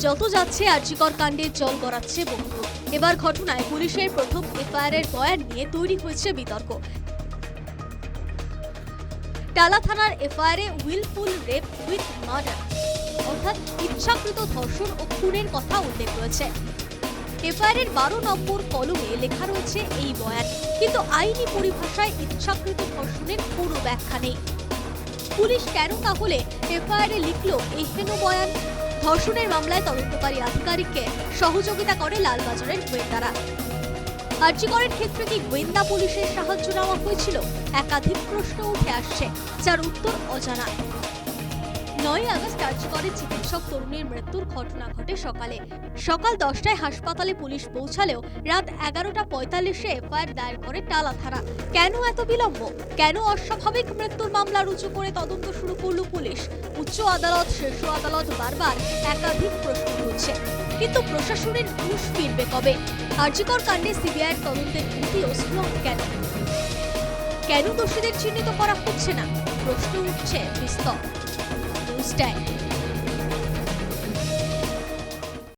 যত যাচ্ছে আরজিকর কাণ্ডে জল গড়াচ্ছে বহুদূর। এবার ঘটনায় পুলিশের প্রথম এফআইআরের বয়ান নিয়ে তৈরি হয়েছে বিতর্ক। টালা থানার এফআইআরে উইলফুল রেপ উইথ মার্ডার অর্থাৎ ইচ্ছাকৃত ধর্ষণ ও খুনের কথা উল্লেখ রয়েছে। এফআইআরের 12 নম্বর কলমে লেখা রয়েছে এই বয়ান, কিন্তু আইনি পরিভাষায় ইচ্ছাকৃত ধর্ষণের কোনো ব্যাখ্যা নেই। পুলিশ কেন তাহলে এফআইআরে লিখল এই হেন বয়ান? ধর্ষণের মামলায় তদন্তকারী আধিকারিককে সহযোগিতা করে লালবাজারের গোয়েন্দারা। আরজিকরের ক্ষেত্রে কি গোয়েন্দা পুলিশের সাহায্য নেওয়া হয়েছিল? একাধিক প্রশ্ন উঠে আসছে, যার উত্তর অজানা। 9 আগস্ট আরজিকরের চিকিৎসক তরুণীর মৃত্যুর ঘটনা ঘটে সকাল 10টায় হাসপাতালে পুলিশ পৌঁছালেও রাত 11:45-এ এফআইআর দায়ের করে টালা থানা। কেন এত বিলম্ব? কেন অস্বাভাবিক মৃত্যুর মামলা রুজু করে তদন্ত শুরু করল পুলিশ? উচ্চ আদালত, শীর্ষ আদালত বারবার একাধিক প্রশ্ন তুলছে, কিন্তু প্রশাসনের হুঁশ ফিরবে কবে? আরজিকর কাণ্ডে সিবিআইয়ের তদন্তের গতিও স্লো কেন? কেন দোষীদের চিহ্নিত করা হচ্ছে না? প্রশ্ন উঠছে বিস্তর।